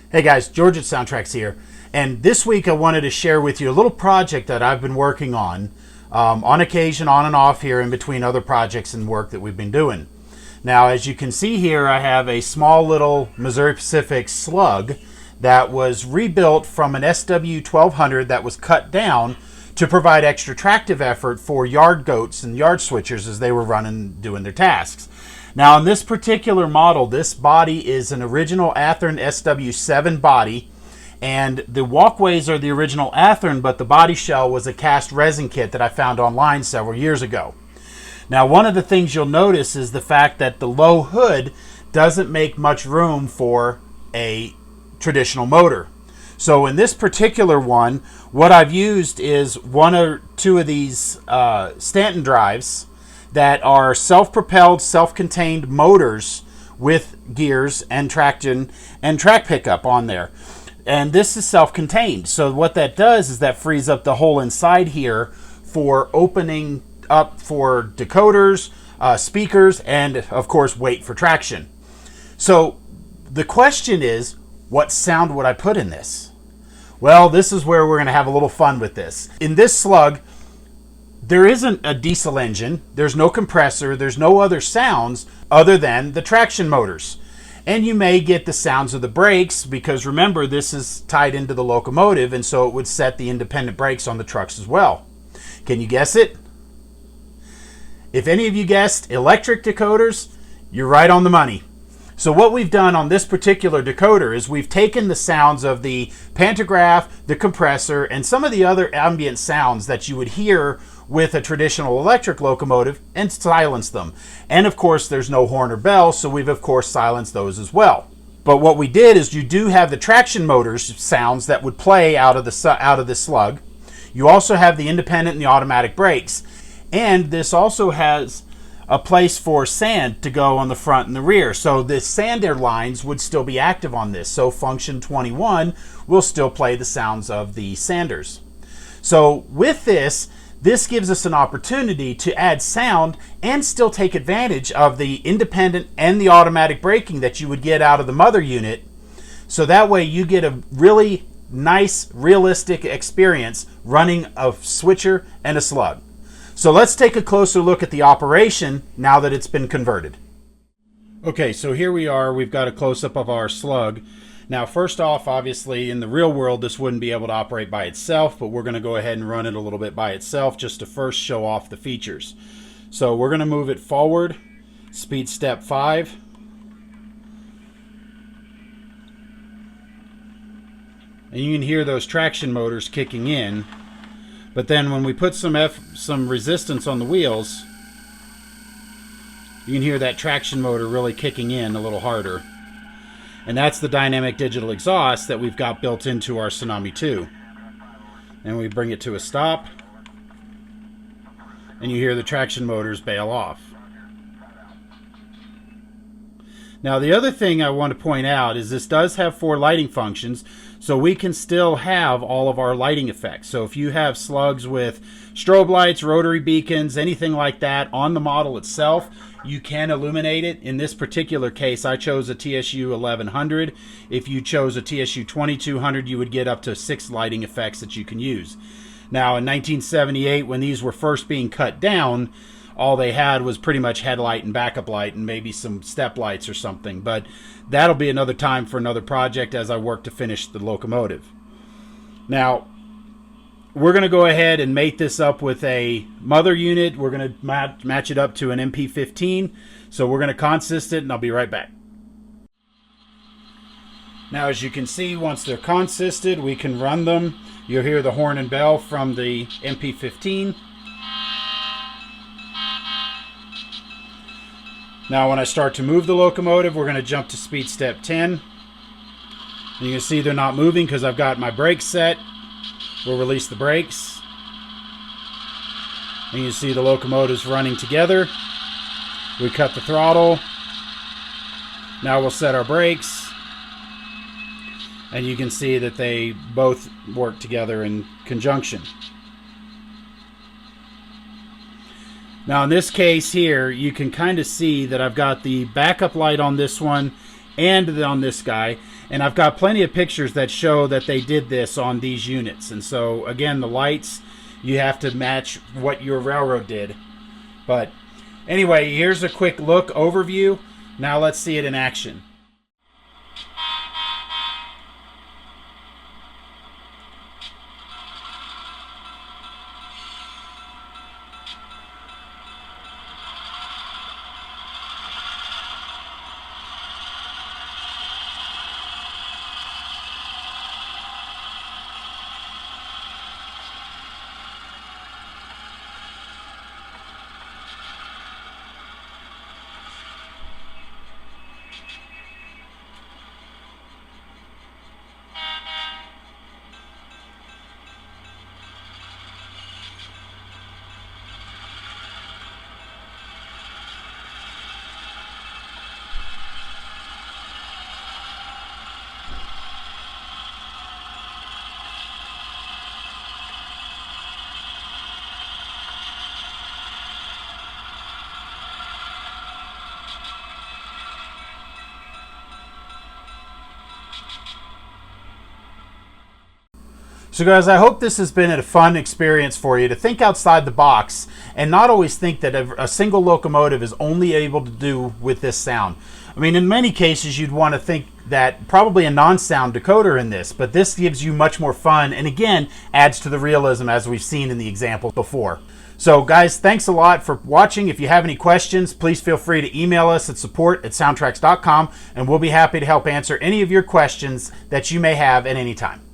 Hey guys, George at SoundTraxx here, and this week I wanted to share with you a little project that I've been working on occasion, on and off here in between other projects and work that we've been doing. Now, as you can see here, I have a small little Missouri Pacific Slug that was rebuilt from an SW7 that was cut down to provide extra tractive effort for yard goats and yard switchers as they were doing their tasks. Now, in this particular model, this body is an original Athearn SW7 body, and the walkways are the original Athearn, but the body shell was a cast resin kit that I found online several years ago. Now, one of the things you'll notice is the fact that the low hood doesn't make much room for a traditional motor. So in this particular one, what I've used is one or two of these Stanton drives that are self-propelled, self-contained motors with gears and traction and track pickup on there. And this is self-contained. So what that does is that frees up the hole inside here for opening up for decoders, speakers, and of course weight for traction. So the question is, what sound would I put in this? Well, this is where we're going to have a little fun with this. In this Slug, there isn't a diesel engine, there's no compressor, there's no other sounds other than the traction motors. And you may get the sounds of the brakes because remember, this is tied into the locomotive, and so it would set the independent brakes on the trucks as well. Can you guess it? If any of you guessed electric decoders, you're right on the money. So what we've done on this particular decoder is we've taken the sounds of the pantograph, the compressor, and some of the other ambient sounds that you would hear with a traditional electric locomotive and silenced them. And of course, there's no horn or bell, so we've of course silenced those as well. But what we did is you do have the traction motors sounds that would play out of the Slug. You also have the independent and the automatic brakes. And this also has a place for sand to go on the front and the rear. So the sander lines would still be active on this. So function 21 will still play the sounds of the sanders. So with this gives us an opportunity to add sound and still take advantage of the independent and the automatic braking that you would get out of the mother unit. So that way you get a really nice, realistic experience running a switcher and a Slug. So let's take a closer look at the operation now that it's been converted. Okay, so here we are. We've got a close-up of our Slug. Now, first off, obviously, in the real world, this wouldn't be able to operate by itself, but we're going to go ahead and run it a little bit by itself just to first show off the features. So we're going to move it forward, speed step 5. And you can hear those traction motors kicking in. But then when we put some resistance on the wheels, you can hear that traction motor really kicking in a little harder. And that's the dynamic digital exhaust that we've got built into our Tsunami2. And we bring it to a stop, and you hear the traction motors bail off. Now, the other thing I want to point out is this does have 4 lighting functions, so we can still have all of our lighting effects. So if you have Slugs with strobe lights, rotary beacons, anything like that on the model itself, you can illuminate it. In this particular case, I chose a TSU 1100. If you chose a TSU 2200, you would get up to 6 lighting effects that you can use. Now, in 1978, when these were first being cut down, all they had was pretty much headlight and backup light and maybe some step lights or something. But that'll be another time for another project as I work to finish the locomotive. Now, we're going to go ahead and mate this up with a mother unit. We're going to match it up to an MP15. So we're going to consist it, and I'll be right back. Now, as you can see, once they're consisted, we can run them. You'll hear the horn and bell from the MP15. Now when I start to move the locomotive, we're going to jump to speed step 10. And you can see they're not moving because I've got my brakes set. We'll release the brakes. And you see the locomotives running together. We cut the throttle. Now we'll set our brakes. And you can see that they both work together in conjunction. Now in this case here, you can kind of see that I've got the backup light on this one and on this guy. And I've got plenty of pictures that show that they did this on these units. And so again, the lights, you have to match what your railroad did. But anyway, here's a quick look overview. Now let's see it in action. So guys, I hope this has been a fun experience for you to think outside the box and not always think that a single locomotive is only able to do with this sound. I mean, in many cases, you'd want to think that probably a non-sound decoder in this, but this gives you much more fun and again, adds to the realism as we've seen in the example before. So guys, thanks a lot for watching. If you have any questions, please feel free to email us at support@soundtraxx.com and we'll be happy to help answer any of your questions that you may have at any time.